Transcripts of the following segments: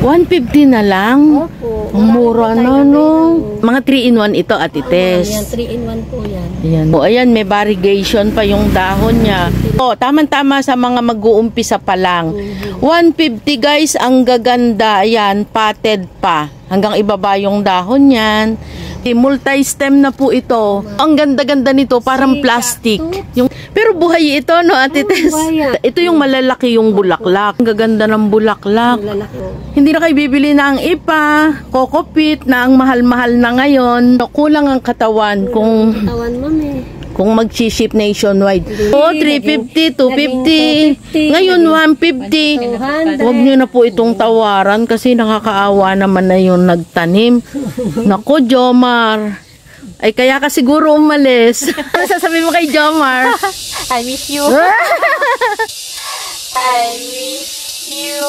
150 na lang? Opo. Ang mura na, no? Mga 3-in-1 ito, Ate Tess. Yan, 3-in-1 po yan. Ayan. O, ayan, may variegation pa yung dahon niya. O, tama-tama sa mga mag-uumpisa pa lang. 150 guys, ang gaganda. Ayan, potted pa. Hanggang ibaba yung dahon yan. Multi-stem na po ito. Ang ganda-ganda nito, parang plastic. Pero buhay ito, no, Ate Tess? Ito yung malalaki yung bulaklak. Ang gaganda ng bulaklak. Hindi na kayo bibili ng ipa, kokopit na ang mahal-mahal na ngayon. Kulang ang katawan kung mag-ship nationwide. O, 350, 250. Ngayon, 150. Huwag nyo na po itong tawaran kasi nakakaawa naman na yung nagtanim. Nako, Jomar. Ay, kaya ka siguro umalis. Ano sasabihin mo kay Jomar? I miss you. I miss you.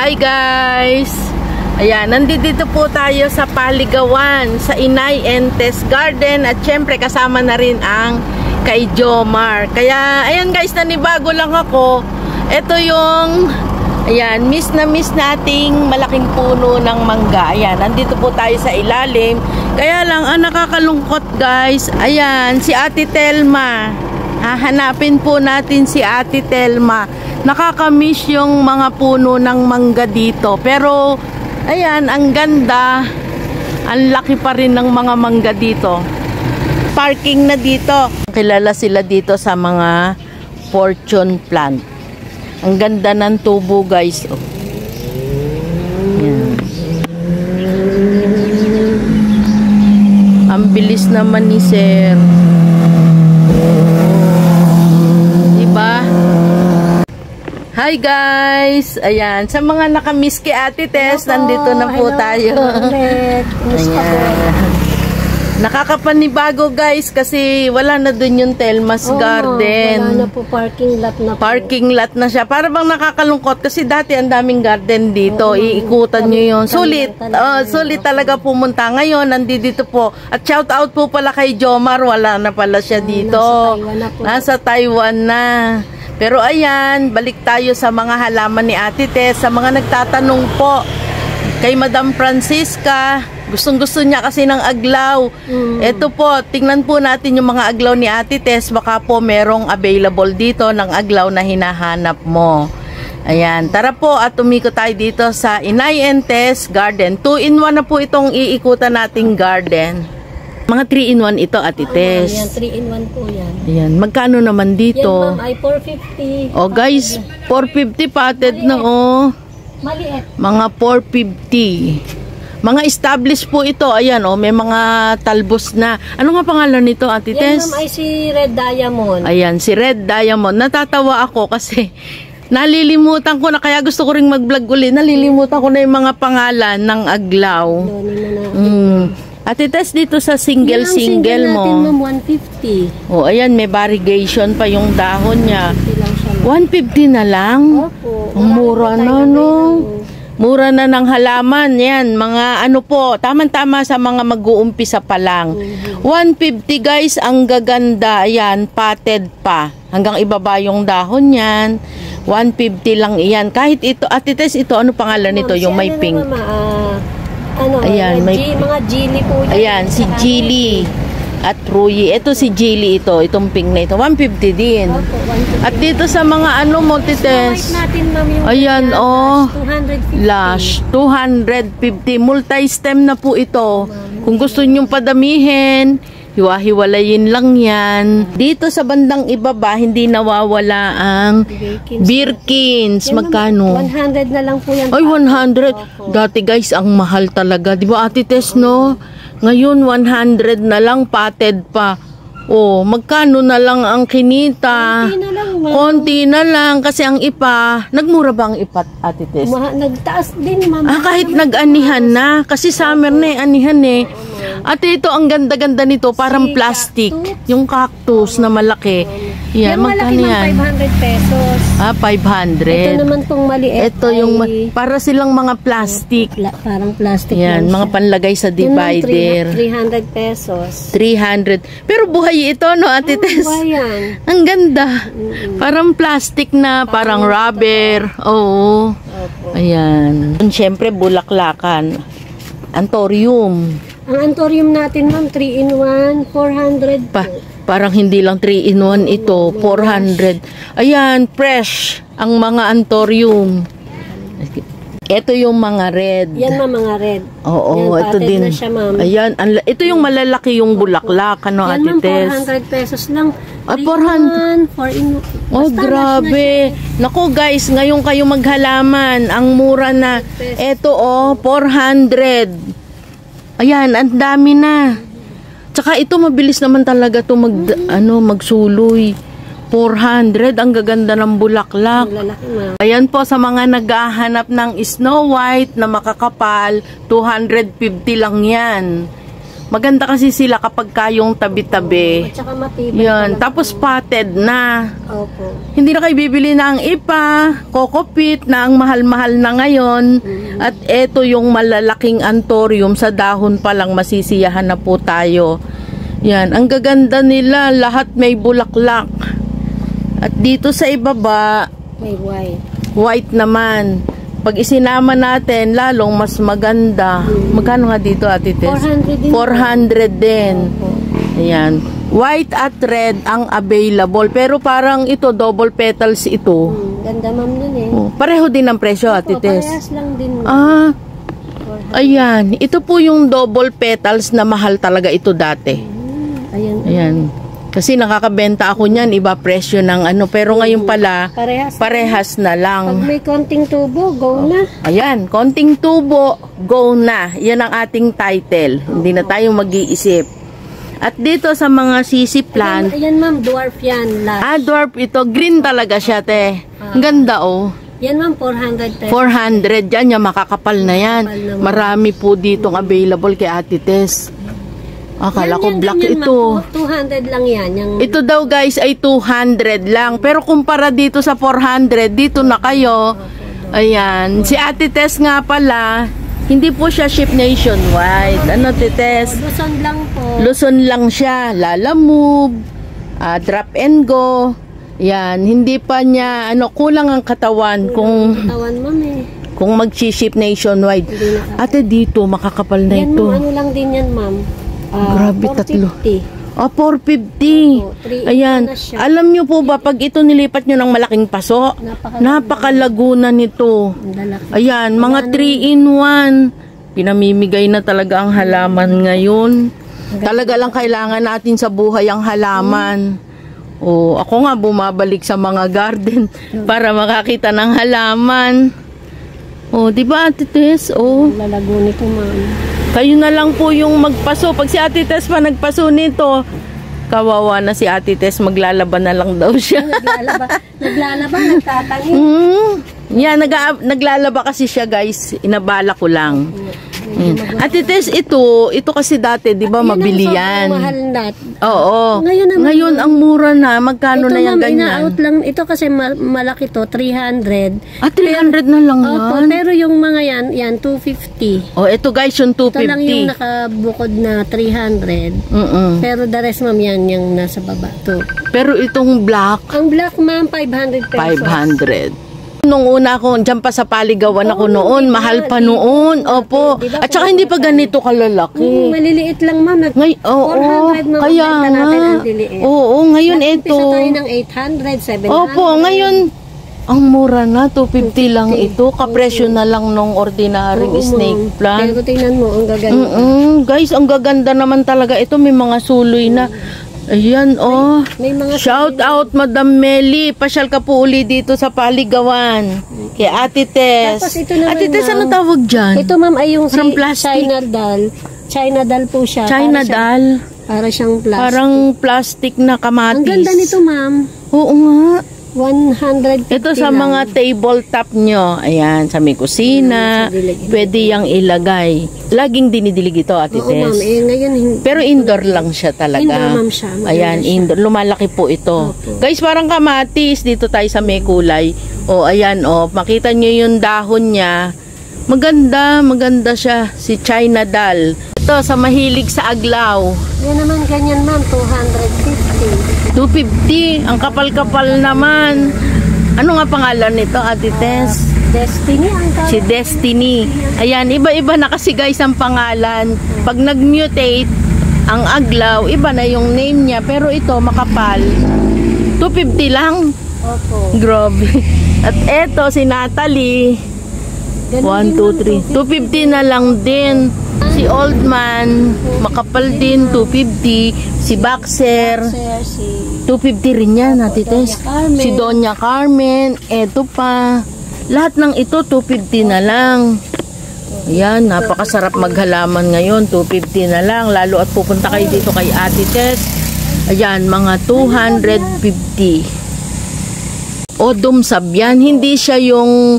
Hi guys! Ayan, nandito po tayo sa Paligawan, sa Inay and Tess Garden at syempre kasama na rin ang kay Jomar. Kaya, ayan guys, nanibago lang ako. Ito yung, ayan, miss nating malaking puno ng mangga. Ayan, nandito po tayo sa ilalim. Kaya lang, ang nakakalungkot guys, ayan, si Ate Telma. Hahanapin po natin si Ate Telma. Nakakamiss yung mga puno ng mangga dito. Pero, ayan, ang ganda. Ang laki pa rin ng mga mangga dito. Parking na dito. Kilala sila dito sa mga fortune plant. Ang ganda ng tubo, guys. Oh. Yan. Ang bilis naman ni Sir. Diba? Hi guys! Ayan, sa mga nakamiss kay Ate Tess, nandito na po tayo. Ayan. Nakakapanibago guys kasi wala na dun yung Telma's Garden. Wala na po, parking lot na po. Parking lot na siya. Para bang nakakalungkot kasi dati ang daming garden dito. Iikutan nyo yun. Sulit. Sulit talaga pumunta. Ngayon, nandito po. At shout out po pala kay Jomar. Wala na pala siya dito. Nasa Taiwan na. Pero ayan, balik tayo sa mga halaman ni Ate Tess. Sa mga nagtatanong po kay Madam Francisca, gustong-gusto niya kasi ng aglaw. Ito po, tingnan po natin yung mga aglaw ni Ate Tess. Baka po merong available dito ng aglaw na hinahanap mo. Ayan, tara po at umikot tayo dito sa Inay and Tess Garden. 2-in-1 na po itong iikutan nating garden. Mga 3-in-1 ito, Ate Tess. Yan, 3-in-1 po yan. Ayan, magkano naman dito? Yan, ma'am, ay 450. Oh, guys, 450 potted na, oh. Maliit. Mga 450. Mga established po ito. Ayan, oh, may mga talbos na. Ano nga pangalan nito, Ate Tess? Yan, ma'am, ay si Red Diamond. Ayan, si Red Diamond. Natatawa ako kasi nalilimutan ko na, kaya gusto ko ring mag-vlog ulit. Nalilimutan ko na yung mga pangalan ng aglaw. Ate Tess, dito sa single mo. Natin, ma'am, 150. Oh, ayan, may variegation pa yung dahon niya. 150 na lang? Opo. Ang mura na, no? Mura na ng halaman. Yan, mga ano po, tama-tama sa mga mag-uumpisa pa lang. 150 guys, ang gaganda. Ayan, potted pa. Hanggang ibaba yung dahon yan. 150 lang iyan. Kahit ito, Ate Tess, ito, ano pangalan nito? Yung may pink. Ayan, may mga Gili po yan. Ayan, si Gili at Ruyi. Ito si Gili ito, itong pink na ito. 150 din. Opo, 150. At dito sa mga ano, Multi-Tess. Ayan, oh. Lash, 250. Multi-stem na po ito. Kung gusto nyong padamihin, hiwa-hiwalayin lang yan. Dito sa bandang ibaba, hindi nawawala ang Birkins. Magkano? 100 na lang po yan. Ay, 100. Dati guys, ang mahal talaga. Di ba, Ate Tess, no? Ngayon, 100 na lang, potted pa. Oh, magkano na lang ang kinita? Konti na lang. Konti na lang. Kasi ang ipa, nagmura ba ang ipat, Ate Tess? Nagtaas din, ma'am. Kahit nag-anihan na. Kasi summer na anihan eh. At ito, ang ganda-ganda nito, parang plastic. Yung cactus na malaki. Yan, Yung malaki magkano ma'am, yan? 500 pesos. Ah, 500. Ito naman pong maliit. Ito yung para silang mga plastic. Parang plastic Yan, lang mga siya. panlagay sa Yun, ma'am, divider. 300 pesos. 300. Pero buhay ito, no, Ate Tess? Ba yan? Ang ganda. Parang plastic na, parang rubber. Oo. Opo. Ayan. Siyempre, bulaklakan. Antorium. Ang antorium natin ma'am, 3-in-1, 400 po. Parang hindi lang 3-in-1 ito, 400. Ayan, fresh ang mga antorium. Ito yung mga red. Yan ma'am, mga red. Oo, Yan, ito potted din. na siya, ma'am. Ayan, ito yung malalaki yung bulaklak, ano, Yan Ate ma'am, Tess? 400 pesos lang. Ah, 400. 4-in-1. Oh, grabe. Naku guys, ngayon kayo maghalaman. Ang mura na. Ito oh, 400. Ayan, ang dami na. Tsaka ito mabilis naman talaga to magsuloy. 400, ang gaganda ng bulaklak. Lalaki ma'am. Ayan po sa mga naghahanap ng Snow White na makakapal, 250 lang yan. Maganda kasi sila kapag kayong tabi-tabi. At saka matibay. Yan, talaga. tapos potted na. Opo. Hindi na kayo bibili ng ipa, kokopit na ang mahal-mahal na ngayon. At eto yung malalaking antorium, sa dahon pa lang masisiyahan na po tayo. Yan, ang gaganda nila, lahat may bulaklak. At dito sa ibaba, May white. white naman. Pag isinama natin, lalong mas maganda. Magkano nga dito, Ate Tess? 400 din. 400 din. Opo. Ayan. White at red ang available. Pero parang ito, double petals ito. Ganda ma'am nun eh. Oh, pareho din ang presyo, Ate Opo, Tess. parehas lang din ma'am. Ah, 400. ayan. Ito po yung double petals na mahal talaga ito dati. Ayan. Ayan. Kasi nakakabenta ako niyan, iba presyo ng ano. Pero ngayon pala, parehas na Pag lang. may konting tubo, go na. Ayan, konting tubo, go na. Yan ang ating title. Hindi na tayo mag-iisip. At dito sa mga sisi plant, Ayan ma'am, dwarf yan. dwarf ito. Green talaga siya, te. Ang ganda, oh. Yan ma'am, 400 pesos. 400 yan, yung makakapal na yan. Makakapal naman. Marami po ditong available kay Ate Tess. Akala ko black ganyan, ito. ma'am, 200 lang yan. Yung, Ito daw guys ay 200 lang. Pero kumpara dito sa 400, dito na kayo. Ayan. Si Ate Tess nga pala, hindi po siya ship nationwide. Ano, Ate Tess? Luzon lang po. Luzon lang siya. Lalamove, drop and go. Yan. Hindi pa niya, kulang ang katawan kung Katawan ma'am eh. mag-ship nationwide. Hindi na Ate, dito makakapal na Yan ito. ma'am, ano lang din yan ma'am. Grabe, 450. 450. Opo, 3 Ayan. na siya. Alam nyo po ba, pag ito nilipat nyo ng malaking paso, napakalaguna nito. Ang lalaki. Ayan, mga 3-in-1. Pinamimigay na talaga ang halaman ngayon. Talaga lang kailangan natin sa buhay ang halaman. O, ako nga bumabalik sa mga garden para makakita ng halaman. O, di ba, Ate Tess? O, Lalago nito ma'am. kayo na lang po yung magpaso. Pag si Ate Tess pa nagpaso nito, kawawa na si Ate Tess, maglalaban na lang daw siya. Naglalaba, nagtatanim. Yan, naglalaba kasi siya guys. Inabala ko lang. Ate Tess, ito kasi dati, di ba, mabili yan. Mahal na. Oo. Ngayon Ngayon ang mura na. Magkano Ito na yung ma'am, ganyan? ina-out lang. Ito kasi malaki to, 300. 300 na lang Opo, yan. pero yung mga yan 250. Oh, ito guys, yung 250. Ito lang yung nakabukod na 300. Pero the rest ma'am, yan yung nasa baba to. Pero itong black, Ang black ma'am, 500 pesos. 500. Nung una ako, dyan pa sa Paligawan ako noon, mahal pa noon. Opo. Diba, At saka hindi pa ganito kalalaki. Maliliit lang ma'am. Oo, 400 ma'am, kaya benta natin nga. ang diliit. Oo, ngayon ito. Nag-umpisa tayo ng 800, 700. Opo, ngayon, ang mura na, 250 lang ito. Kapresyo na lang nung ordinaryong Oo, snake ma'am. plant. Pero tingnan mo, ang gaganda. Guys, ang gaganda naman talaga. Ito may mga suloy na. Ayan, oh. May mga Shout out, Madam Meli. Pasyal ka po uli dito sa Paligawan. Kay Ate Tess. Tapos ito naman, Ate Tess, ma'am. ano tawag dyan? Ito ma'am ay yung Parang plastic. China doll. China doll po siya. China Para doll. Para siyang plastic. Parang plastic na kamatis. Ang ganda nito ma'am. Oo nga. 150 Ito sa lang. mga tabletop nyo. Ayan, sa may kusina. Pwede yang ilagay. Laging dinidilig ito, Ate Oo, Tess. ma'am. Ngayon, Pero indoor lang siya talaga. Indoor, ma'am, siya. Ayan, Siya. indoor. Lumalaki po ito. Opo. Guys, parang kamatis. Dito tayo sa may kulay. O, ayan, o. Makita nyo yung dahon niya. Maganda siya. Si China Doll. Ito, sa mahilig sa aglaw. Yan naman, ganyan, ma'am. 250. 250. Ang kapal-kapal naman. Ano nga pangalan nito, Ate Tess? Destiny ang tawag. Si Destiny. Ayan, iba-iba na kasi guys ang pangalan. Pag nag-mutate ang aglaw, iba na yung name niya. Pero ito, makapal. 250 lang. Opo. Grabe. At eto, si Natalie. 1, 2, 3. 250 na lang din. Si Old Man, makapal din, 250. Si Boxer, Sir, si 250 rin yan, Ate Tess. Si Doña Carmen, eto pa. Lahat ng ito, 250 na lang. Ayan, napakasarap maghalaman ngayon. 250 na lang. Lalo at pupunta kayo dito kay Ate Tess. Ayan, mga 250. Odom sabyan. Hindi siya yung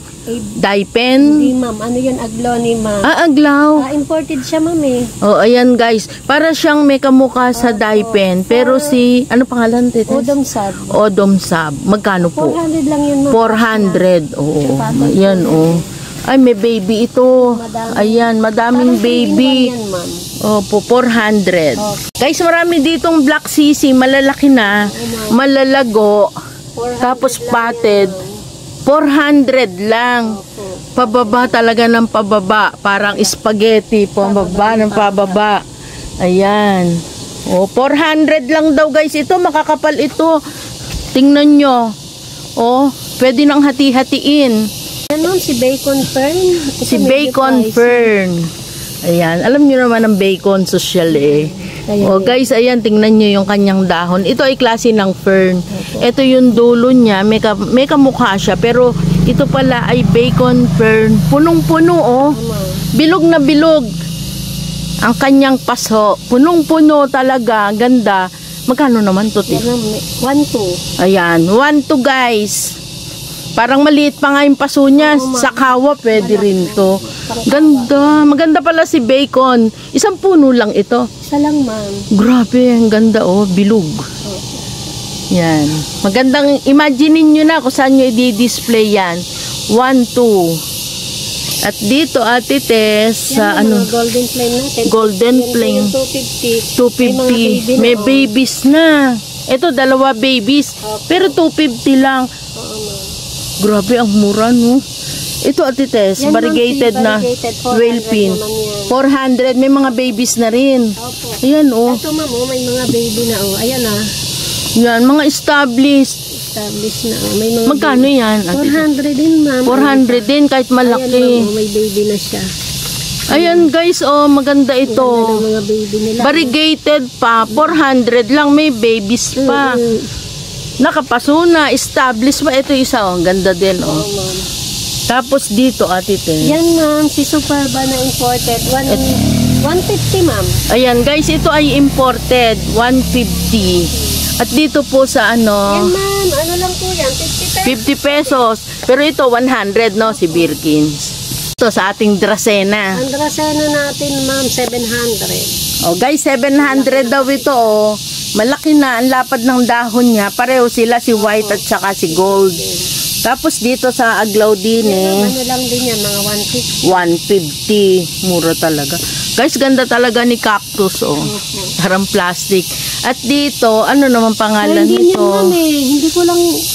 daipen. Hindi, ma'am. Ano yun? Aglaw ni ma'am. Aglaw. Imported siya, ma'am eh. Oh, ayan guys. Para siyang may kamukha sa daipen. Pero si, ano pangalan, Tete? Odom Sab. Odom Sab. Magkano po? 400 lang yun, ma'am. 400. Oo. Ayan, oh. Ay, may baby ito. Ayan, madaming baby. Yan, ma'am. Opo, 400. Okay. Guys, marami ditong black sisi. Malalaki na. Malalago. Tapos patted. 400 lang. Pababa talaga ng pababa. Parang spaghetti. Pababa ng pababa. Ayan. O, 400 lang daw guys. Ito, makakapal ito. Tingnan nyo. O, pwede nang hati-hatiin. Ano, si Bacon Fern? Ito Si medyo Bacon pricey. Fern. Ayan. Alam nyo naman ang bacon social eh. O guys, ayan, tingnan nyo yung kanyang dahon. Ito ay klase ng fern. Ito yung dulo niya, may kamukha siya. Pero ito pala ay bacon fern. Punong-puno, oh. Bilog na bilog. Ang kanyang paso. Punong-puno talaga. Ganda. Magkano naman to, 1-2. Ayan, 1-2 guys. Parang maliit pa nga yung paso niya. Sa kawa, pwede rin to. Ganda. Maganda pala si bacon. Isang puno lang ito. Isa lang, ma'am. Grabe, ang ganda oh, bilog. Yan. Magandang, imagine nyo na kung saan nyo i-display yan. 1-2. At dito, Ate Tess, sa ano? Golden flame natin. Golden Yan flame. po yung 250. 250. May babies na. Ito, 2 babies. Pero 250 lang. Grabe, ang mura, no? Ito, Ate Tess, Yan, variegated na whale pin. 400. May mga babies na rin. Opo. Ayan, oh. Ito, ma'am, oh, may mga baby na, oh. Ayan, ah. Yan, mga established. Established na, oh. May mga Magkano baby. yan, Ate Tess? 400 din, ma'am. 400 din, kahit Ayan, malaki. ma'am, oh, may baby na siya. Ayan, guys, oh, maganda ito. Ganda ng mga baby nila. Variegated pa, 400 lang, may babies pa. Nakapaso na, established pa. Ito isa, oh, ganda din, oh. Oh, ma'am. Tapos dito, Ate Tess. Yan, ma'am, si Superba na imported. 150, ma'am. Ayan, guys, ito ay imported, 150. At dito po sa Yan, ano, ma'am, ano lang po yan, 50 50 pesos. Pero ito, 100, no, si Birkins. Ito sa ating Dracena. Ang Dracena natin, ma'am, 700. Oh, guys, 700 daw ito, oh. Malaki na, ang lapad ng dahon niya. Pareho sila, si white at saka si gold. Tapos dito sa aglaw din eh, Ano lang din yan, mga 150. 150. Mura talaga. Guys, ganda talaga ni cactus, oh. Parang plastic. At dito, ano naman pangalan Hindi nito? niya, ma'am, eh.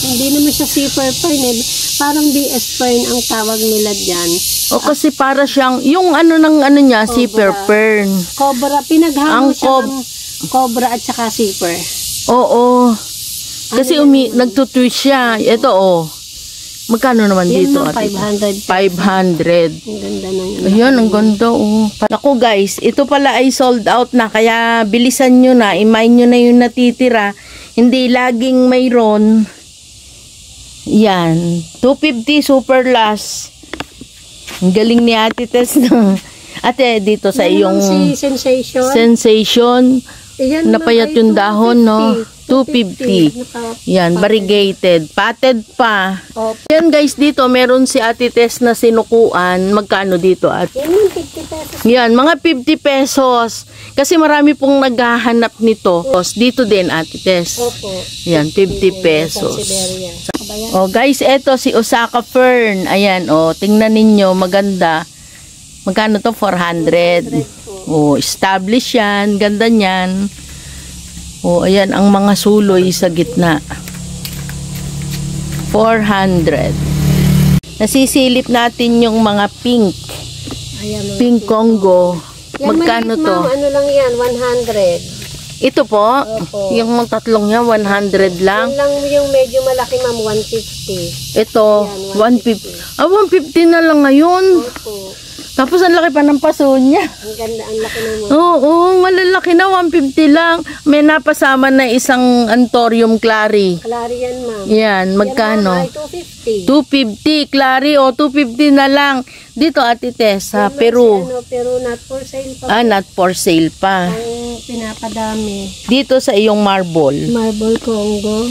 Hindi naman siya zipper fern, eh. Parang BS fern ang tawag nila dyan. O kasi para siyang, yung ano ng ano niya, zipper fern. Cobra, pinaghalo Ang siya ng cobra at saka zipper. Oo. Kasi nagtutwist siya. Ito, oh. Magkano naman Yan, dito? ma'am, Ate? 500. 500. Ang ganda na yun. Ayan, ang ganda, oh. Naku guys, ito pala ay sold out na. Kaya bilisan nyo na. Imayin nyo na yung natitira. Hindi laging mayroon. Yan. 250 super last. Ang galing ni Ate Tess na. Ate, dito sa Yan, iyong si Sensation. Sensation. Napayat yung dahon, no? 250. Yan, variegated. Patted pa. Yan guys, dito meron si Ate Tess na sinukuan. Magkano dito at? Yan, mga 50 pesos. Kasi marami pong naghahanap nito. Dito din Ate Tess. Yan, 50 pesos. Oh guys, eto si Osaka Fern. Ayan, tingnan ninyo, maganda. Magkano to? 400. Established yan. Ganda niyan. Ayan ang mga suloy sa gitna. 400. Nasisilip natin yung mga pink. Ayan, pink Congo. Magkano to? Ano lang yan? 100. Ito po? Opo. Yung tatlong yan, 100 lang? Yan lang yung medyo malaki, ma'am, 150. Ito, ayan, 150. 150 na lang ngayon. Opo. Tapos ang laki pa ng paso niya. Ang ganda, ang laki naman. Oo, malalaki na, 150 lang. May napasama na isang Anthurium clary. Clary yan, ma'am. Yan, magkano? Yan, 250. 250, clary, 250 na lang. Dito, Ate Tess, sa Peru. Peru, not for sale pa. Not for sale pa. Ang pinapadami. Dito sa iyong marble. Marble Congo.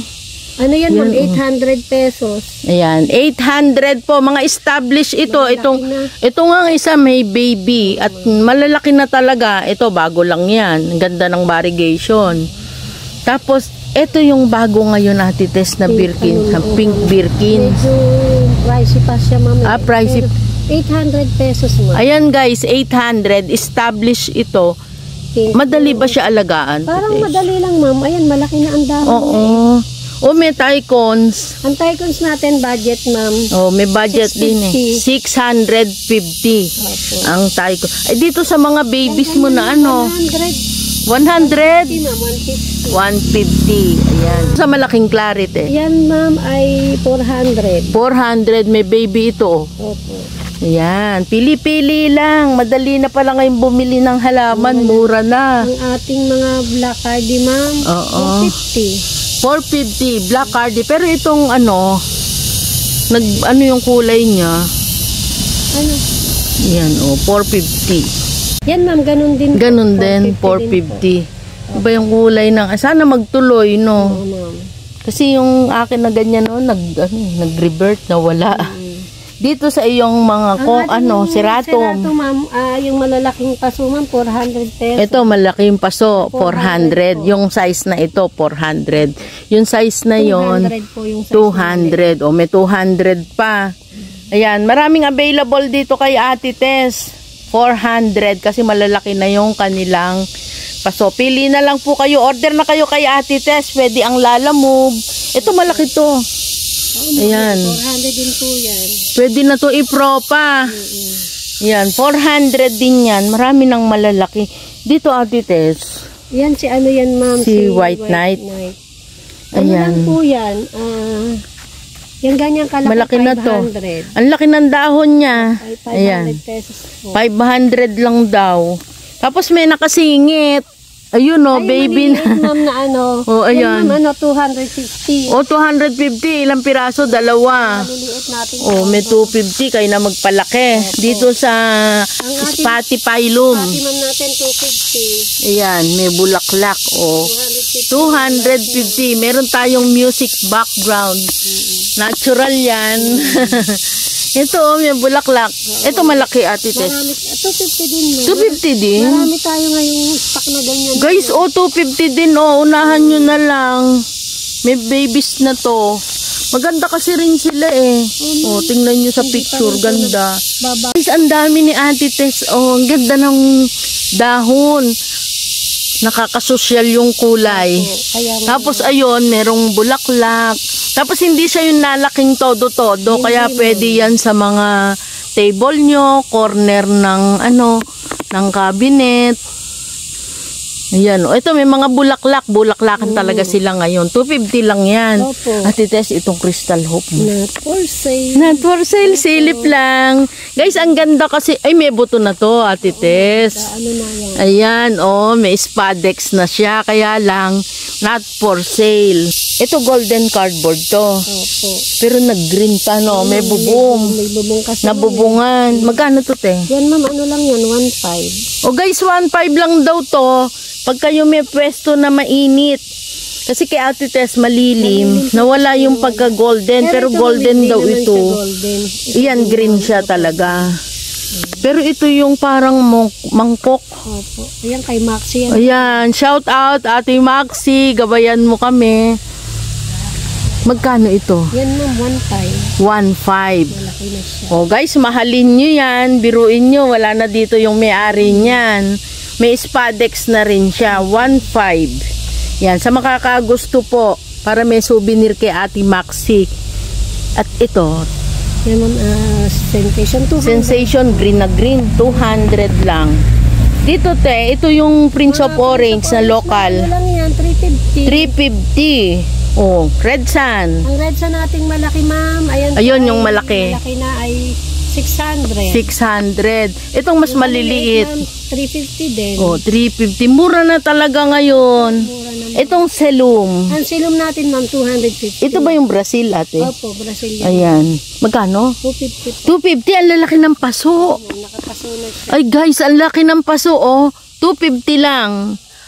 Ano yan, ma'am? 800 pesos. Ayan, 800 po. Mga established ito. Ito nga ang isa may baby. At malalaki na talaga. Ito, bago lang yan. Ang ganda ng variegation. Tapos, ito yung bago ngayon, Ate Tess, na Birkin. Pink Birkin. Medyo pricey pa siya, ma'am. Pricey. 800 pesos, ma'am. Ayan, guys, 800. Established ito. Pink. Madali ba siya alagaan? Parang madali lang, ma'am. Ayan, malaki na ang dahon. Oo. May tycons. Ang tycons natin, budget, ma'am. May budget 650. Din eh. 650. Okay. Ang tycon. Ay, dito sa mga babies mo na ano? 100. 100? 150. Ayan. Sa malaking clarity. Yan, ma'am, ay 400. 400. May baby ito. Opo. Ayan. Pili-pili lang. Madali na pala ngayon bumili ng halaman. Mura na. Ang ating mga black cardi, ma'am. 450. 450 black cardi. Pero itong ano yung kulay niya? Ano? Yan 450. Yan, ma'am, ganun din. Ganun din 450. Iba yung kulay ng sana magtuloy, no? Oo, ma'am. Kasi yung akin na ganyan nag-revert na wala. Dito sa iyong mga siratum. Siratum, ma'am, yung malalaking paso, ma'am, 400 pesos. Ito, malaking paso, 400. Yung size na ito, 400. Yung size na yon 200. May 200 pa. Ayan, maraming available dito kay Ate Tess. 400 kasi malalaki na yung kanilang paso. Pili na lang po kayo. Order na kayo kay Ate Tess. Pwede ang Lala Move. Ito, malaki to. Ayan. 400 din po yan. Pwede na to i-propa. Yan, 400 din yan. Marami nang malalaki. Dito, Ate Tess. Yan, ano yan, ma'am? Si White Knight. Ano lang po yan? Yan ganyang kalaki, malaki 500. Na to. Ang laki ng dahon niya. 500 pesos po. 500 lang daw. Tapos may nakasingit. Ayun baby na. Ma'am, na ano. Ayan. Ma'am, 250. 250. Ilang piraso? Dalawa. Maliliit natin. May 250. Kayo na magpalaki. Dito sa Spathiphyllum. Ma'am natin, 250. Ayan. May bulaklak. 250. Meron tayong music background. Natural yan. Ito, may bulaklak. Ito malaki, Ate Tess. 250 din. 250 din? Marami tayo ngayong stock na ganyan. Guys, 250 din. Unahan nyo na lang. May babies na to. Maganda kasi rin sila eh. Tingnan nyo sa picture. Ganda. Guys, ang dami ni Ate Tess. Ang ganda ng dahon. Nakakasosyal yung kulay. Tapos ayun, merong bulaklak. Tapos hindi siya yung nalaking todo-todo. Kaya pwede yan sa mga table nyo, corner ng ng cabinet. Ayan. Ito may mga bulaklak. Bulaklakan talaga sila ngayon. 250 lang yan. Ate Tess, itong Crystal Hope mo. Not for sale. Not for sale. Silip lang. Guys, ang ganda kasi. Ay, may buto na to, Ate Tess. Ano na yan? Ayan, may spadex na siya. Kaya lang, not for sale. Ito golden cardboard to. Opo. Pero nag-green pa, no? May bubong. May bubong kasi. Nabubungan. Magkano to, te? Yan ma'am, ano lang yan, 1.5. O guys, 1.5 lang daw to. Pag kayo may pwesto na mainit. Kasi kay Ate Tess malilim. Nawala yung pagka-golden. Pero golden daw ito. Iyan, green siya talaga. Pero ito yung parang mangkok. Opo. Ayan kay Maxi. Ayan, shout out Ate Maxi. Gabayan mo kami. Magkano ito? Yan ma'am, 1.5. 1.5. Malaki na siya. Oh guys, mahalin nyo yan. Biruin nyo. Wala na dito yung may-ari niyan. May spadex na rin siya. 1.5. Yan, sa makakagusto po. Para may souvenir kay Ate Maxi. At ito. Yan ma'am, Sensation 200. Sensation green na green. 200 lang. Dito te, ito yung Prince of Orange na local. Ano lang yan, 350. 350. Oh, Red Sun. Ang Red Sun nating malaki ma'am. Ayun yung malaki. Malaki na ay 600. 600. Itong mas maliliit. 350 din. Oh, 350. Mura na talaga ngayon. Mura na. Itong Selum. Ang Selum natin ma'am, 250. Ito ba yung Brazil ate? Opo, Brazilian. Ayan. Magkano? 250. 250. Ang lalaki ng paso. Nakapaso na siya. Ay guys, ang laki ng paso oh. 250 lang.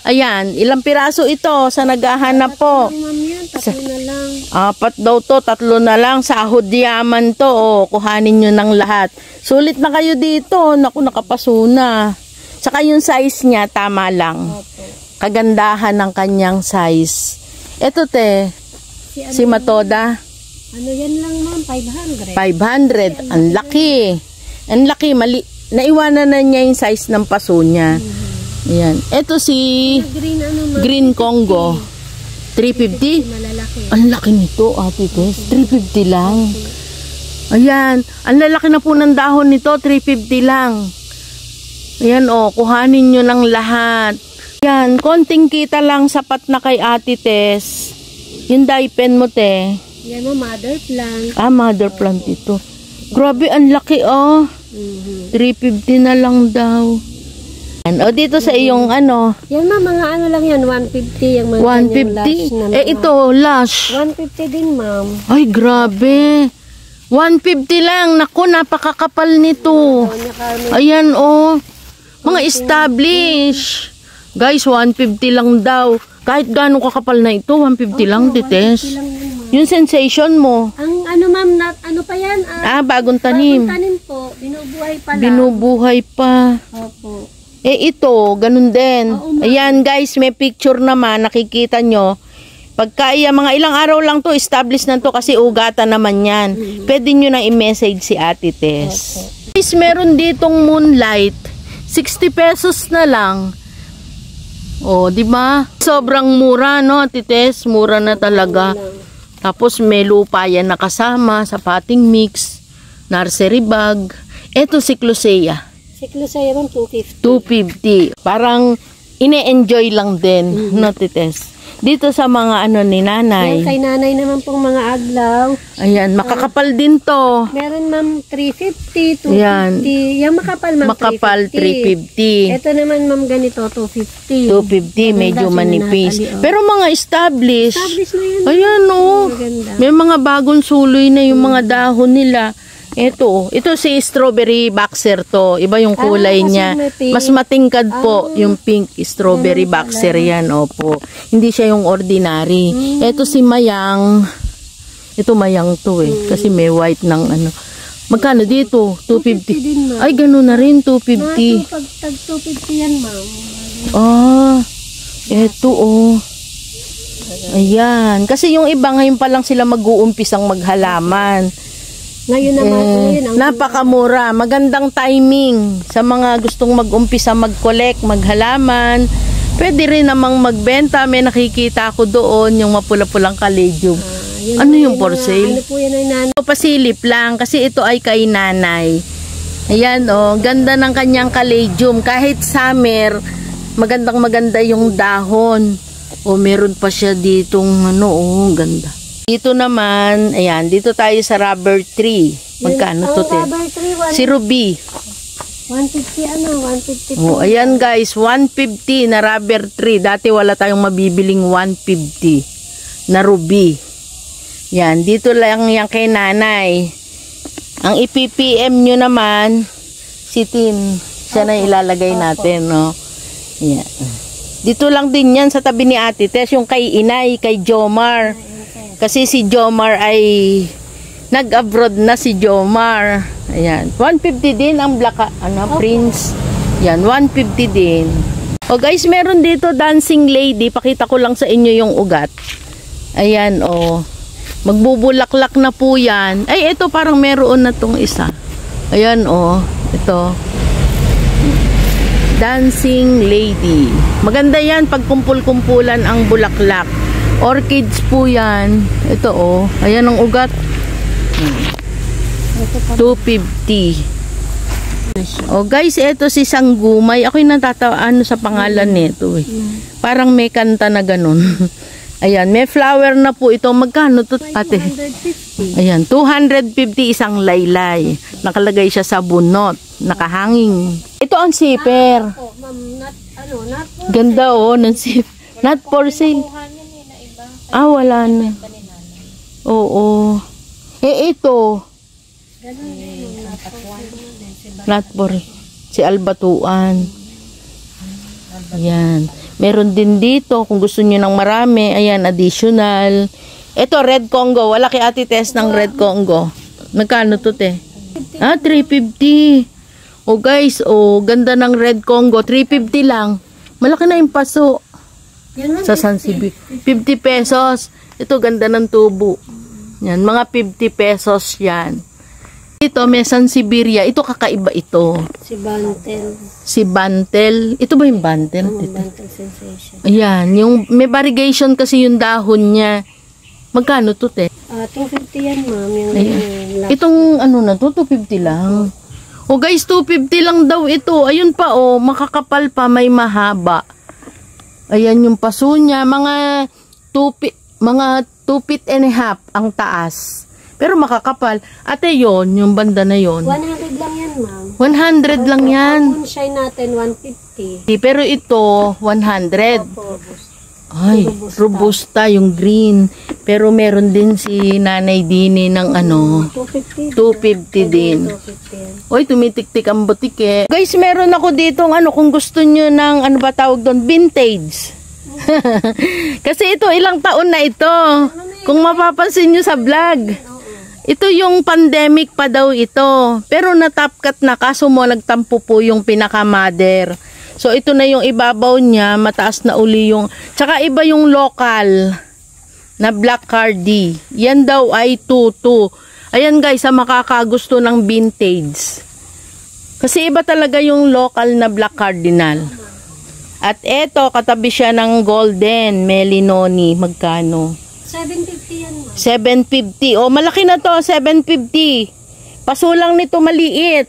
Ayan, ilang piraso ito sa naghahanap po? Ma'am yan, 3 na lang. 4 daw to, 3 na lang. Sahod yaman to. Oh, kuhanin nyo ng lahat. Sulit na kayo dito. Naku, nakapaso na. Saka yung size niya, tama lang. Kagandahan ng kanyang size. Ito te, si Matoda. Ano yan lang ma'am, 500. 500. Ang laki. Ang laki. Naiwanan na niya yung size ng paso niya. Ayan. Ito si Green, ano, Green Congo. 350? malalaki. Ang laki nito, Ate Tess. 350 lang. Ayan. Ang lalaki na po ng dahon nito. 350 lang. Ayan o. Kuhanin nyo ng lahat. Ayan. Konting kita lang. Sapat na kay Ate Tess. Yung dye pen mo, te. Yan mo, mother plant. Mother plant ito. Grabe, ang laki oh. 350 na lang daw. O dito sa iyong ano? Yan ma'am, mga ano lang yan, 150 yung mga 150? na Ito, lash. 150 din ma'am. Ay, grabe. 150 lang. Naku, napakakapal nito. Ayan, oh. Mga establish. Guys, 150 lang daw. Kahit gano'ng kakapal na ito, 150 lang, Tites. Yung sensation mo. Ang ano ma'am, ano pa yan? Bagong tanim. Bagong tanim po. Binubuhay pa lang. Binubuhay pa. Opo. Ito, ganun din. Ayan guys, may picture naman, nakikita nyo. Pagka mga ilang araw lang to, establish na to kasi ugatan naman yan. Pwede nyo na i-message si Ate Tess. Guys, meron ditong moonlight. 60 pesos na lang. Oh, di ba? Sobrang mura, no, Ate Tess? Mura na talaga. Tapos may lupa yan nakasama sa potting mix, nursery bag. Ito si Clusea. Si Clusea ron 250. 250. Parang ine-enjoy lang din, no, Tites? Dito sa mga ano ni nanay. Yan, kay nanay naman pong mga aglaw. Ayan, makakapal din to. Meron ma'am 350, 250. Yan. Yung makapal ma'am Makapal 350. Ito naman ma'am ganito 250. 250, medyo manipis. Pero mga established. Established na yan. Ayan, oh. Maganda. May mga bagong suloy na yung mga dahon nila. Ito si strawberry boxer to. Iba yung kulay niya. Mas matingkad po yung pink strawberry boxer yan. Opo. Hindi siya yung ordinary. Ito si Mayang. Ito Mayang to eh. Kasi may white ng ano. Magkano dito? 250. Ay, gano'n na rin. 250. Pag tag 250 yan ma'am. Ito oh. Ayan. Kasi yung iba ngayon pa lang sila mag-uumpisang maghalaman. Ngayon naman, napakamura. Magandang timing sa mga gustong mag-umpisa mag-collect, maghalaman. Pwede rin namang magbenta. May nakikita ako doon yung mapula-pulang caladium. Ano yung for sale? Ano po yan ay nanay? Pasilip lang kasi ito ay kay nanay. Ayan oh, ganda ng kanyang caladium. Kahit summer, magandang-maganda yung dahon. Meron pa siya ditong ano, ganda. Dito naman, ayan, dito tayo sa rubber tree. Magkano to, te? Si Ruby. 150 Oh, ayan guys, 150 na rubber tree. Dati wala tayong mabibiling 150. na ruby. Yan, dito lang yan kay nanay. Ang ipipm nyo naman, si Tin. Siya na ilalagay natin, no? Yan. Dito lang din yan sa tabi ni Ate Tess, yung kay Inay, kay Jomar. Kasi si Jomar ay nag-abroad na si Jomar. Ayan. 150 din ang black, Prince. Yan, 150 din. O guys, meron dito dancing lady. Pakita ko lang sa inyo yung ugat. Ayan, o. Magbubulaklak na po yan. Ay, ito parang meron na tong isa. Ayan, o. Ito. Dancing lady. Maganda yan pag kumpul-kumpulan ang bulaklak. Orchids po yan. Ito, o. Ayan ang ugat. 250. Oh guys, ito si Sanggumay. Ako'y natatawa sa pangalan nito eh. Parang may kanta na ganun. Ayan, may flower na po ito. Magkano to, ate? 250. Ayan, 250 isang laylay. Nakalagay siya sa bunot. Nakahanging. Ito ang zipper. Ganda oh, ng zipper. Not for sale. Wala na. Oo. Ito. Not for si Albatuan. Ayan. Meron din dito kung gusto niyo ng marami. Ayan, additional. Ito, Red Congo. Wala kay Ate Tess ng Red Congo. Magkano to, te? 350. Oh, guys. Oh, ganda ng Red Congo. 350 lang. Malaki na yung paso. Sa San Sibi. 50 pesos. Ito, ganda ng tubo. Yan, mga 50 pesos yan. Ito, may San Siberia. Ito, kakaiba ito. Si Bantel. Si Bantel. Ito ba yung Bantel? Bantel Sensation. Ayan, yung may variegation kasi yung dahon niya. Magkano to, te? 250 yan, ma'am. Itong ano na to, 250 lang. O guys, 250 lang daw ito. Ayun pa, makakapal pa, may mahaba. Ayan yung paso niya. Mga 2 feet and a half ang taas. Pero makakapal. Ate, yon yung banda na yon. 100 lang yan, ma'am. 100 lang yan. Ang moonshine natin, 150. Pero ito, 100. Opo. Ay, robusta yung green. Pero meron din si Nanay Dini ng 250 din. 250. Oy, tumitik-tik ang butike. Guys, meron ako ditong kung gusto nyo ng ba tawag doon, vintage. Kasi ito, ilang taon na ito. Kung mapapansin nyo sa vlog. Ito yung pandemic pa daw ito. Pero natapkat na, kaso mo nagtampo po yung pinaka-mother. So ito na yung ibabaw niya, mataas na uli yung, tsaka iba yung local na Black Cardi. Yan daw ay 22. Ayan guys, makakagusto ng vintage. Kasi iba talaga yung local na Black Cardinal. At eto, katabi siya ng golden Melinoni. Magkano? 750 yan, ma'am. 750. Malaki na to, 750. Paso lang nito maliit.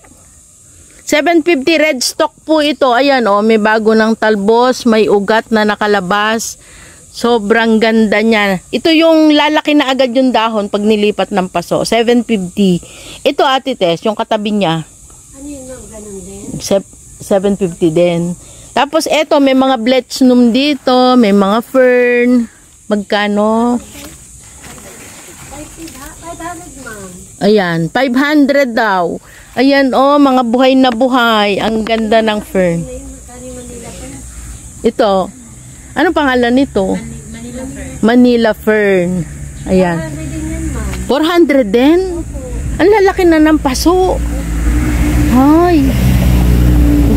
750 red stock po ito. Ayan, may bago ng talbos, may ugat na nakalabas. Sobrang ganda niya. Ito yung lalaki na agad yung dahon pag nilipat ng paso. 750. Ito, Ate Tess, yung katabi niya. Ano yun, ma'am? Ganun din? 750 din. Tapos eto, may mga bletchnum dito, may mga fern. Magkano? 500, ma'am. Ayan, 500 daw. Ayan, mga buhay na buhay. Ang ganda ng fern. Ito. Anong pangalan nito? Manila fern. Ayan. 400 din? Ang lalaki na ng paso. Ay.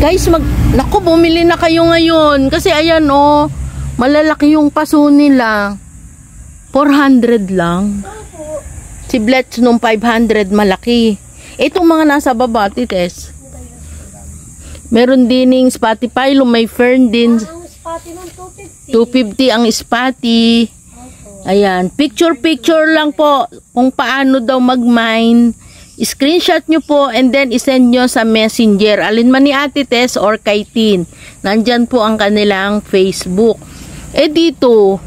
Guys, naku, bumili na kayo ngayon. Kasi ayan, malalaki yung paso nila. 400 lang. Si Bletch nung 500 malaki. Itong mga nasa baba, Tites. Meron din ng Spotify, may fern din. Ang spotty ng 250. 250 ang spotty. Ayan, picture lang po kung paano daw mag-mine. Screenshot nyo po and then isend nyo sa messenger. Alin man ni Ate Tess or kay Tin. Nandyan po ang kanilang Facebook. Dito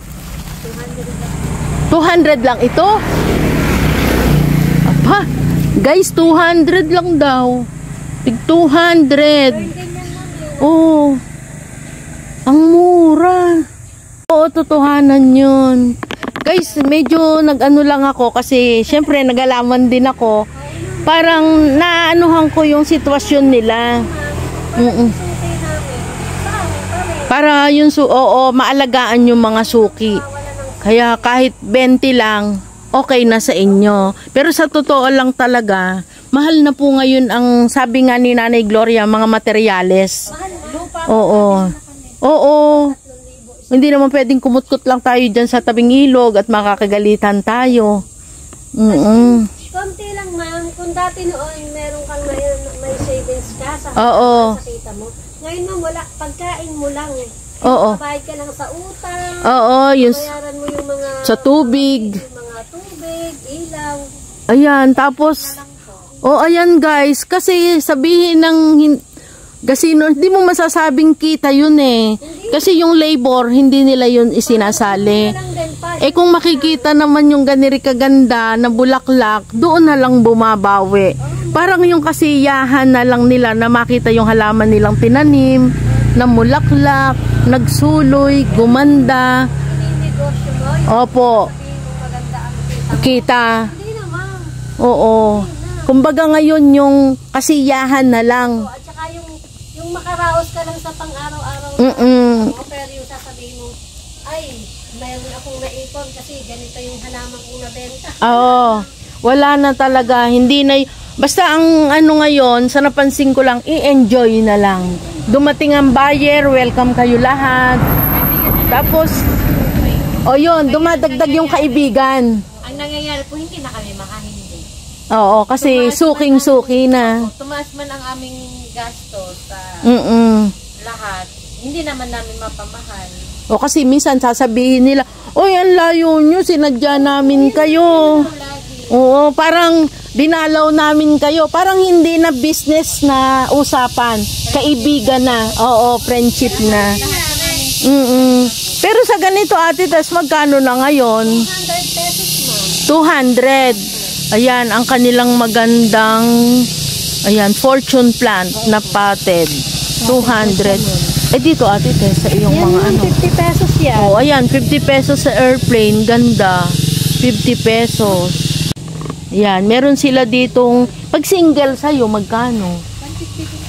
200 lang ito. Apa, guys, 200 lang daw. Tig 200. Ang mura. Oo, totohanan yun. Guys, medyo nag-ano lang ako kasi syempre nag-alaman din ako. Parang naanuhan ko yung sitwasyon nila. Para yung maalagaan yung mga suki. Kaya kahit 20 lang, okay na sa inyo. Pero sa totoo lang talaga, mahal na po ngayon ang sabi nga ni Nanay Gloria, mga materyales. Oo. Hindi naman pwedeng kumutkot lang tayo dyan sa tabing ilog at makakagalitan tayo. Konti lang, ma'am. Kung dati noon, meron kang may savings ka sa kita mo. Ngayon, ma'am, wala. Pagkain mo lang. Bayad ka lang sa utang. Bayaran mo yung mga sa tubig. Mga tubig, ilaw. Ayan, tapos ayan guys, kasi sabihin ng gasino, hindi mo masasabing kita yun eh. Kasi yung labor, hindi nila yun isinasali. Kung makikita naman yung ganiri kaganda na bulaklak, doon na lang bumabawi. Parang yung kasiyahan na lang nila na makita yung halaman nilang tinanim, na bulaklak, nagsuloy, gumanda. Opo. Kita. Oo. Kumbaga ngayon yung kasiyahan na lang. Makaraos ka lang sa pang-araw-araw. Pero yung sasabihin mo, ay, mayroon akong naipon kasi ganito yung halaman kong nabenta. Wala na talaga. Hindi na, basta ang ano ngayon, sa napansin ko lang, i-enjoy na lang. Dumating ang buyer, welcome kayo lahat. Tapos, yun, dumadagdag yung kaibigan. Ang nangyayari po, hindi na kami makahindi. Oo, kasi suking-suki na. Tumaas man ang aming gastos sa lahat, hindi naman namin mapamahal. Kasi minsan sasabihin nila, ang layo nyo, sinadya namin kayo. Oo, parang dinalaw namin kayo. Parang hindi na business na usapan. Kaibigan na. Friendship na. Pero sa ganito, Ate Tess, magkano na ngayon? 200 pesos, ma'am. 200. Ayan, ang kanilang magandang fortune plant na potted. 200. Dito, Ate Tess, sa iyong mga 50 pesos yan. Ayan, 50 pesos sa airplane. Ganda. 50 pesos. Ayan, meron sila ditong, pag single sa'yo, magkano?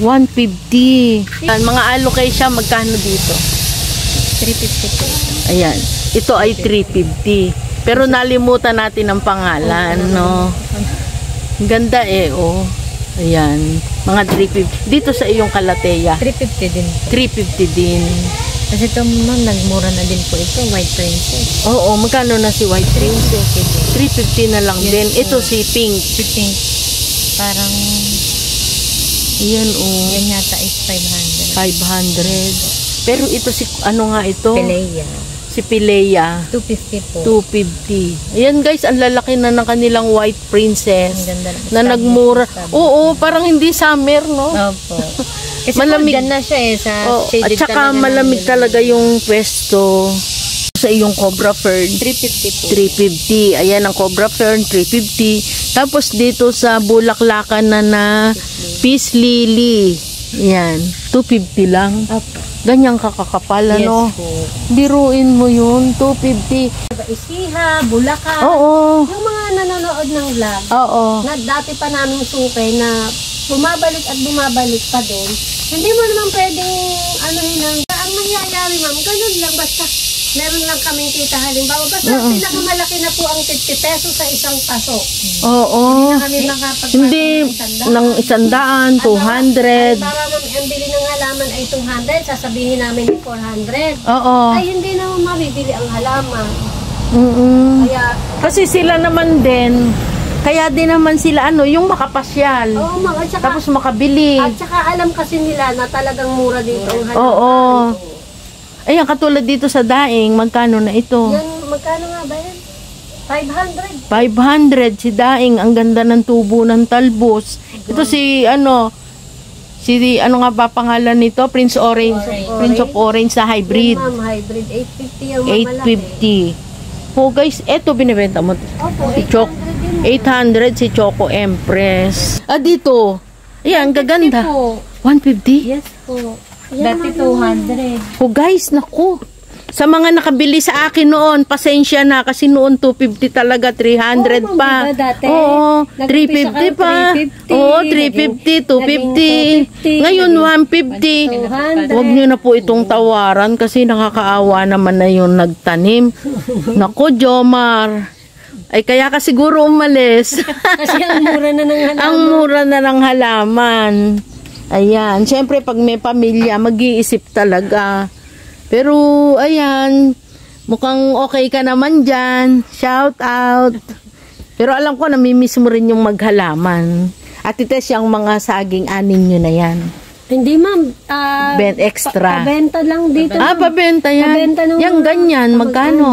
150. Ayan, mga alocasia, magkano dito? 350. Ayan, ito ay 350. Pero nalimutan natin ang pangalan, no? Ganda Ayan, mga 350. Dito sa iyong Calathea. 350 din. 350 din. Kasi ito, ma'am, nagmura na din po ito, White Princess. Magkano na si White Princess? 350 na lang din. Ito si Pink. Si Pink. Parang, yan yan yata is 500. 500. Pero ito si, ano nga ito? Pilea. Si Pilea. 250 po. 250. Ayan guys, ang lalaki na ng kanilang White Princess. Ang ganda na nagmura. Parang hindi summer, no? Opo. Kasi malamig na siya sa shaded. At saka malamig talaga yung pwesto. Sa iyong Cobra Fern, 350 po. 350. Ayan ang Cobra Fern, 350. Tapos dito sa bulaklakan na Peace Lily. Ayan, 250 lang. Opo. Ganyang kakakapal, ano? Yes po. Biruin mo yun, 250. Isiha, Bulacan. Oo. Yung mga nanonood ng vlog. Oo. Na dati pa namin suke na bumabalik at bumabalik pa din. Hindi mo naman pwedeng ang mangyayari, ma'am, ganun lang, basta meron lang kaming kita halimbawa. Basta pinakamalaki na po ang 50 pesos sa isang paso. Oo. Hindi na kami Hindi ng 100, 200. Para ang bili ng halaman ay 200, sasabihin namin 400. Oo. Ay hindi naman mabibili ang halaman. Kaya, kasi sila naman din, kaya din naman sila yung makapasyal. Oo, at saka, tapos makabili. At saka alam kasi nila na talagang mura dito ang halaman. Oo. Ayan, katulad dito sa Daing, magkano na ito? Yan, magkano nga ba yan? 500. 500 si Daing, ang ganda ng tubo ng talbos. Ito si ano nga ba pangalan nito? Prince Orange. Prince of Orange sa hybrid. Yan, ma'am, hybrid 850 yung mamalaki. 850. Oh guys, eto binibenta mo. Opo, Si 800 si Choco Empress. Dito. Ayan, gaganda. Po. 150? Yes po. Dati 200. Oh guys, naku. Sa mga nakabili sa akin noon, pasensya na kasi noon 250 talaga, 300 Oo, pa. diba dati? Oo, Nag-umpisa 350 ka, pa. 350, Oo, 350, 250. Ngayon 150. 200. Huwag niyo na po itong tawaran kasi nakakaawa naman na yung nagtanim. Nako, Jomar. Ay kaya ka siguro umalis. Kasi ang mura na ng halaman. Ang mura na ng halaman. Ayan, syempre pag may pamilya, mag-iisip talaga. Pero, ayan, mukhang okay ka naman dyan. Shout out. Pero alam ko, namimiss mo rin yung maghalaman. At ites yung mga saging anin nyo na yan. Hindi ma'am, Extra. pabenta lang dito. Pabenta yan. Pabenta ng Yung mga- ganyan, magkano?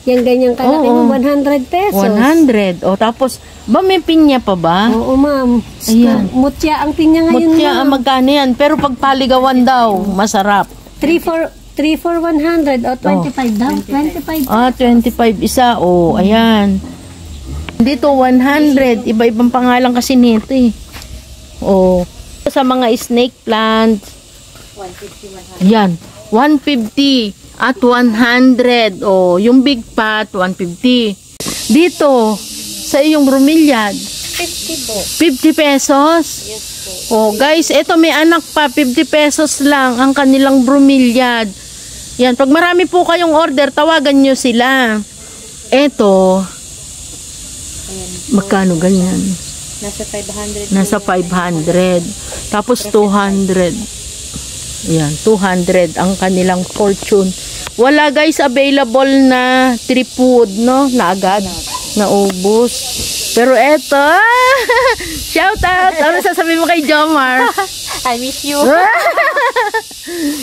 Yung ganyang kalaki Oo. mo, 100 pesos. 100. O, tapos, ba may pinya pa ba? Oo ma'am. Ayan. Mutya ang pinya ngayon Mutya, ma'am. magkano yan? Pero pag paligawan daw, masarap. 3 for 100 o 25 daw. 25. 25 isa. O, ayan. Dito, 100. Iba-ibang pangalan kasi nito eh. O, sa mga snake plant. 150, 100. Yan. 150 at 100. O, yung big pot, 150. Dito, sa iyong bromeliad, 50 po. 50 pesos. Yes po. Oh, guys, ito may anak pa, 50 pesos lang ang kanilang bromeliad. Yan, pag marami po kayong order, tawagan nyo sila. Ito, magkano ganyan? Nasa 500. Nasa 500. Tapos 200. Yan, 200 ang kanilang fortune. Wala guys, available na tripod, no? Na agad. Naubos. Pero eto, shout out! Ano sasabihin mo kay Jomar? I miss you.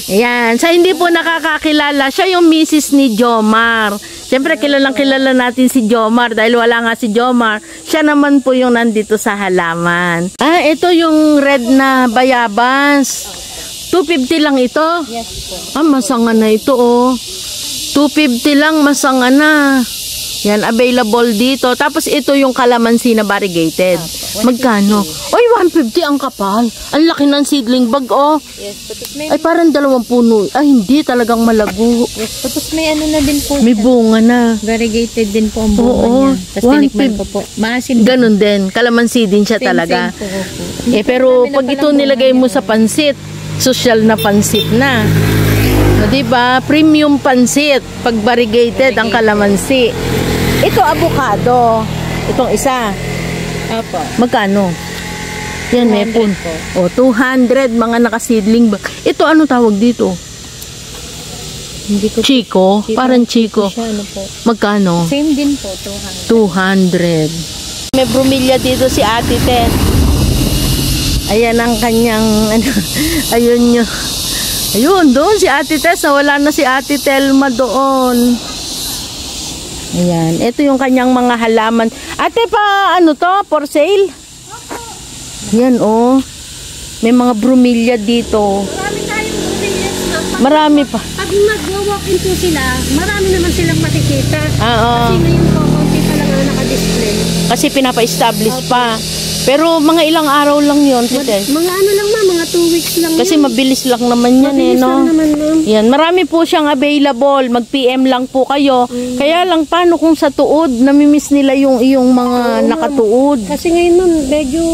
Ayan, sa hindi po nakakakilala, siya yung misis ni Jomar. Siyempre, kilalang kilala natin si Jomar dahil wala nga si Jomar. Siya naman po yung nandito sa halaman. Ito yung red na bayabas. 250 lang ito? Yes po. Masanga na ito, oh. 250 lang, masanga na. Yan, available dito. Tapos ito yung kalamansi na variegated. Magkano? Oy, 150 ang kapal. Ang laki ng seedling bag, oh. Yes, tapos may Ay, parang 2 puno. Ay, hindi talagang malago. yes, tapos may ano na din po. May bunga na. Variegated din po ang bunga Oo, niya. Tapos tinikman ko po. Maasin din. Ganon din. Kalamansi din siya talaga. Same po. Pero pag ito nilagay mo sa pansit, social na pansit na. O, diba? Premium pansit. Pag variegated ang kalamansi. Ito, avocado. Itong isa. Apo. Magkano? Yan, may 200 pun. O, 200 mga nakasidling ba? Ito, ano tawag dito? Hindi ko Chico? Parang Chico. siya ano po. Magkano? Same din po, 200. 200. May bromeliad dito si Ate Tess. Ayan ang kanyang, ano, ayun nyo. Ayun, doon si Ate Tess. Nawala na si Ate Telma doon. Ayan, ito yung kanyang mga halaman. Ate pa, ano to? For sale? Yan, oh. May mga bromeliad dito. Marami tayong bromeliads na. Marami pa. Pag mag-walk-in po sila, marami naman silang makikita. Oo. Kasi ngayon po, konti pa lang ang naka-display. Kasi pinapa-establish pa. Pero mga ilang araw lang yun, Tite. Mga ano lang ma, mga 2 weeks lang Kasi yun. mabilis lang naman yan, Mabilis no? lang naman ma'am. Yan, marami po siyang available. Mag-PM lang po kayo. Kaya lang, paano kung sa tuod, namimiss nila yung iyong mga nakatuod? Kasi ngayon ma'am, medyo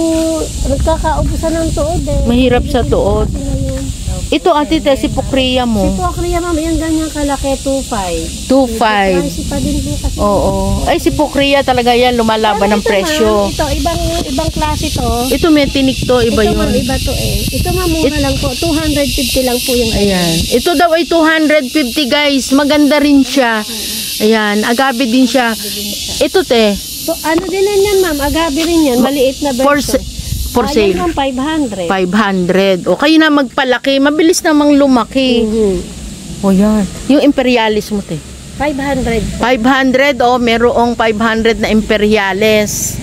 nagkakaubusan ng tuod eh. Mahirap sa tuod. Kasi ngayon. Ito, Ate Tess, si Pokria Si mo. Pokria ma'am, yan ganyan kalaki, 2.5. 2.5. Pricey pa din po kasi. Oo. Ay, si Pokria talaga yan, lumalaban ng Ito, presyo. ma'am, ito, ibang klase to. Ito, may tinik to, iba Ito ma'am, yun. iba to eh. Ito ma'am, mura lang po. 250 lang po yung Ayan. Ito daw ay 250, guys. Maganda rin siya. Ayan. Agave din siya. Ito, te. So, ano din yan ma'am, agabi rin yan. Maliit na version. For sale. Ayan ma'am, 500. 500. O, kayo na magpalaki. Mabilis namang lumaki. O, yan. Yung imperialis mo, te. 500. 500. O, merong 500 na imperialis.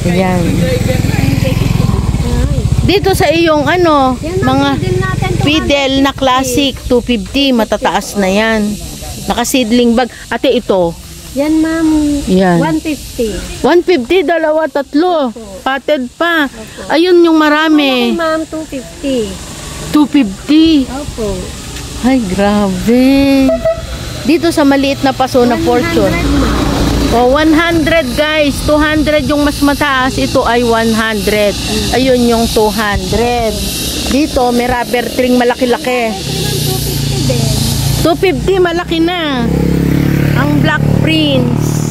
Ayan. Dito sa iyong, ano, Yan mga ma'am, din natin. Fidel na classic. 250. Matataas na yan. Nakasidling bag. Ate, ito. Yan ma'am, Yan. 150. 150, dalawa, tatlo. Patted pa. Ayun yung Okay marami. ma'am, 250. 250. Opo. Ay, grabe. Dito sa maliit na paso na fortune. 100 ma'am. O, 100 guys. 200 yung mas mataas. Ito ay 100. Ayun yung 200. Dito, may rubber tree malaki-laki. 250 din. 250, malaki na. Ang Black Prince.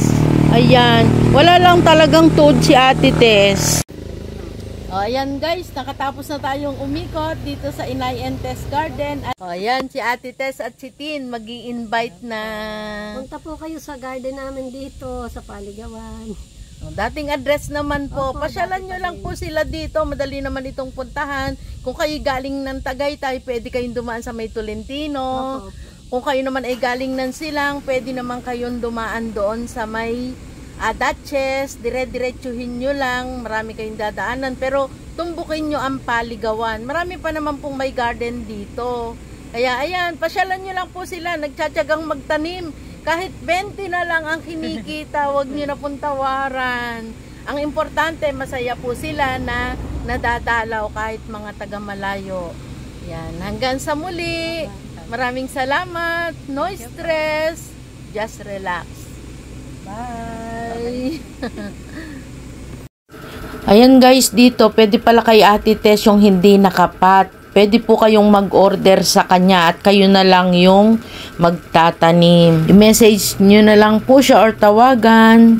Ayan. Wala lang talagang toad si Ate Tess. O, ayan guys, nakatapos na tayong umikot dito sa Inay and Tess Garden. O, ayan, si Ate Tess at si Tin mag-i-invite na. Punta po kayo sa garden namin dito sa Paligawan. O, dating address naman po. Opo, Pasyalan nyo lang po sila dito. Madali naman itong puntahan. Kung kayo galing ng Tagaytay, pwede kayong dumaan sa May Tolentino. Opo. Kung kayo naman ay galing ng Silang, pwede naman kayong dumaan doon sa May Datches, dire-diretsuhin nyo lang, marami kayong dadaanan, pero tumbukin nyo ang Paligawan. Marami pa naman pong may garden dito. Kaya ayan, pasyalan nyo lang po sila, nagtsatsagang magtanim. Kahit 20 na lang ang kinikita, wag nyo na pong tawaran. Ang importante, masaya po sila na nadadalaw kahit mga taga-malayo. Yan, hanggang sa muli. Maraming salamat. No stress. Just relax. Bye! Ayan guys, dito pwede pala kay Ate Tess yung hindi nakapat. Pwede po kayong mag-order sa kanya at kayo na lang yung magtatanim. I-message nyo na lang po siya or tawagan.